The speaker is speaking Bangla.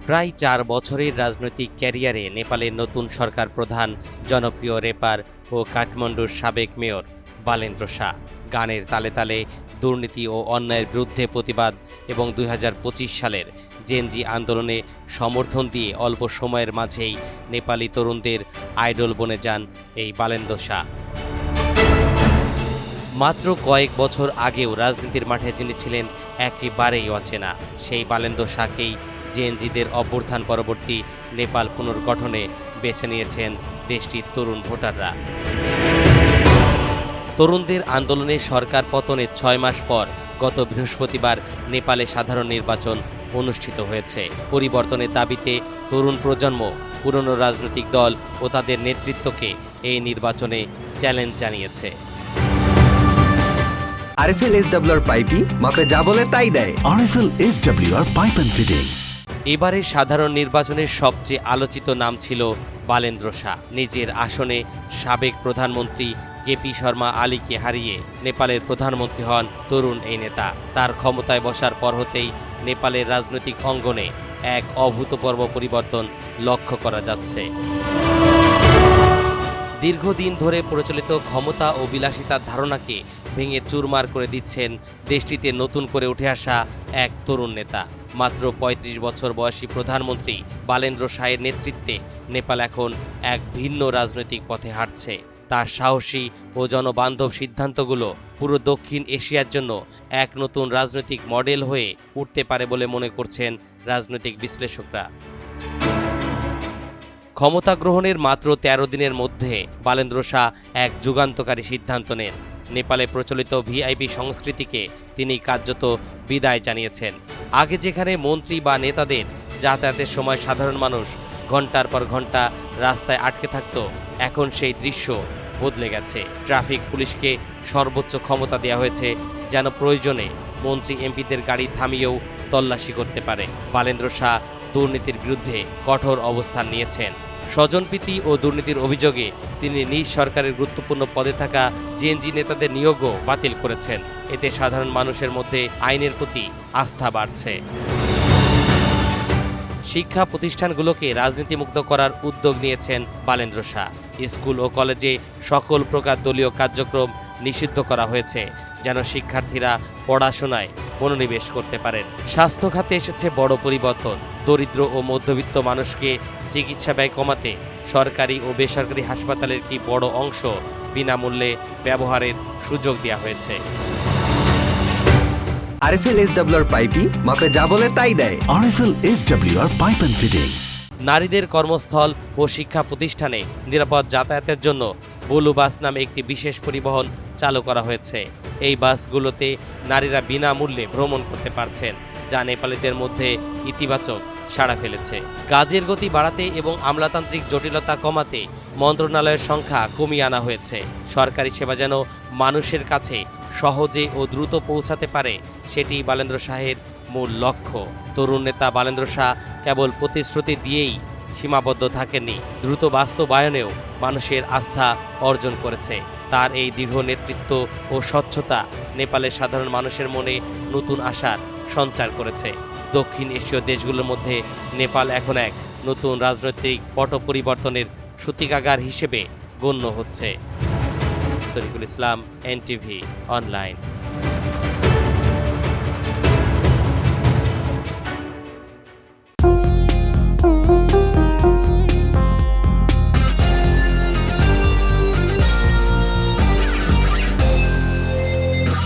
প্রায় 4 বছরের রাজনৈতিক ক্যারিয়ারে নেপালের নতুন সরকার প্রধান জনপ্রিয় রেপার ও কাঠমান্ডুর সাবেক মেয়র বালেন্দ্র শাহ। গানের তালে তালে দুর্নীতি ও অন্যায়ের বিরুদ্ধে প্রতিবাদ এবং 2025 সালের জেনজি আন্দোলনে সমর্থন দিয়ে অল্প সময়ের মাঝেই নেপালি তরুণদের আইডল বনে যান এই বালেন্দ্র শাহ। মাত্র কয়েক বছর আগেও রাজনীতির মাঠে যিনি ছিলেন একেবারেই অচেনা, সেই বালেন্দ্র শাহকেই জেএনজিদের অভ্যুত্থান পরবর্তী নেপাল পুনর্গঠনে বেছে নিয়েছেন দেশটির তরুণ ভোটাররা। তরুণদের আন্দোলনে সরকার পতনের 6 মাস পর গত বৃহস্পতিবার নেপালে সাধারণ নির্বাচন অনুষ্ঠিত হয়েছে। পরিবর্তনের দাবিতে তরুণ প্রজন্ম পুরনো রাজনৈতিক দল ও তাদের নেতৃত্বকে এই নির্বাচনে চ্যালেঞ্জ জানিয়েছে। আরএফএল এসডব্লিউআর পাইপই মাপে যা বলে তাই দেয়। RFL SWR pipe and fittings. এবারের সাধারণ নির্বাচনের সবচেয়ে আলোচিত নাম ছিল বালেন্দ্র শাহ। নিজের আসনে সাবেক প্রধানমন্ত্রী কেপি শর্মা আলীকে হারিয়ে নেপালের প্রধানমন্ত্রী হন তরুণ এই নেতা। তার ক্ষমতায় বসার পর হতেই নেপালের রাজনৈতিক অঙ্গনে এক অভূতপূর্ব পরিবর্তন লক্ষ্য করা যাচ্ছে। দীর্ঘদিন ধরে প্রচলিত ক্ষমতা ও বিলাসিতার ধারণাকে ভেঙে চুরমার করে দিচ্ছেন দেশটিতে নতুন করে উঠে আসা এক তরুণ নেতা। মাত্র ৩৫ বছর বয়সী প্রধানমন্ত্রী বালেন্দ্র শাহের নেতৃত্বে নেপাল এখন এক ভিন্ন রাজনৈতিক পথে হাঁটছে। তার সাহসী ও জনবান্ধব সিদ্ধান্তগুলো পুরো দক্ষিণ এশিয়ার জন্য এক নতুন রাজনৈতিক মডেল হয়ে উঠতে পারে বলে মনে করছেন রাজনৈতিক বিশ্লেষকরা। ক্ষমতা গ্রহণের মাত্র ১৩ দিনের মধ্যে বালেন্দ্র শাহ এক যুগান্তকারী সিদ্ধান্ত নেন। নেপালে প্রচলিত ভিআইপি সংস্কৃতিকে তিনি কার্যত বিদায় জানিয়েছেন। আগে যেখানে মন্ত্রী বা নেতাদের যাতায়াতের সময় সাধারণ মানুষ ঘন্টার পর ঘন্টা রাস্তায় আটকে থাকত, এখন সেই দৃশ্য বদলে গেছে। ট্রাফিক পুলিশকে সর্বোচ্চ ক্ষমতা দেওয়া হয়েছে, যেন প্রয়োজনে মন্ত্রী এমপিদের গাড়ি থামিয়েও তল্লাশি করতে পারে। বালেন্দ্র শাহ দুর্নীতির বিরুদ্ধে কঠোর অবস্থান নিয়েছেন। স্বজনপ্রীতি ও দুর্নীতির অভিযোগে তিনি নিজ সরকারের গুরুত্বপূর্ণ পদে থাকা জেএনজি নেতাদের নিয়োগও বাতিল করেছেন। এতে সাধারণ মানুষের মধ্যে আইনের প্রতি আস্থা বাড়ছে। শিক্ষা প্রতিষ্ঠানগুলোকে রাজনীতিমুক্ত করার উদ্যোগ নিয়েছেন বালেন্দ্র শাহ। স্কুল ও কলেজে সকল প্রকার দলীয় কার্যক্রম নিষিদ্ধ করা হয়েছে, যেন শিক্ষার্থীরা পড়াশোনায় মনোনিবেশ করতে পারেন। স্বাস্থ্য খাতে এসেছে বড় পরিবর্তন। দরিদ্র ও মধ্যবিত্ত মানুষকে চিকিৎসা ব্যয় কমাতে সরকারি ও বেসরকারি হাসপাতালের একটি বড় অংশ বিনামূল্যে ব্যবহারের সুযোগ দেওয়া হয়েছে। আরএফএল এসডব্লিউআর পাইপই মাপে যা বলে তাই দেয়। RFL SWR pipe and fittings. নারীদের কর্মস্থল ও শিক্ষা প্রতিষ্ঠানে নিরাপদ যাতায়াতের জন্য বুলু বাস নামে একটি বিশেষ পরিবহন চালু করা হয়েছে। এই বাসগুলোতে নারীরা বিনামূল্যে ভ্রমণ করতে পারছেন, যা নেপালিদের মধ্যে ইতিবাচক সাড়া ফেলেছে। কাজের গতি বাড়াতে এবং আমলাতান্ত্রিক জটিলতা কমাতে মন্ত্রণালয়ের সংখ্যা কমিয়ে আনা হয়েছে। সরকারি সেবা যেন মানুষের কাছে সহজে ও দ্রুত পৌঁছাতে পারে, সেটি বালেন্দ্র শাহের মূল লক্ষ্য। তরুণ নেতা বালেন্দ্র শাহ কেবল প্রতিশ্রুতি দিয়েই সীমাবদ্ধ থাকেননি, দ্রুত বাস্তবায়নেও মানুষের আস্থা অর্জন করেছে। তার এই দৃঢ় নেতৃত্ব ও স্বচ্ছতা নেপালের সাধারণ মানুষের মনে নতুন আশার সঞ্চার করেছে। দক্ষিণ এশীয় দেশগুলোর মধ্যে নেপাল এখন এক নতুন রাজনৈতিক পট পরিবর্তনের সূতিকাগার হিসেবে গণ্য হচ্ছে। তরিকুল ইসলাম, এনটিভি অনলাইন।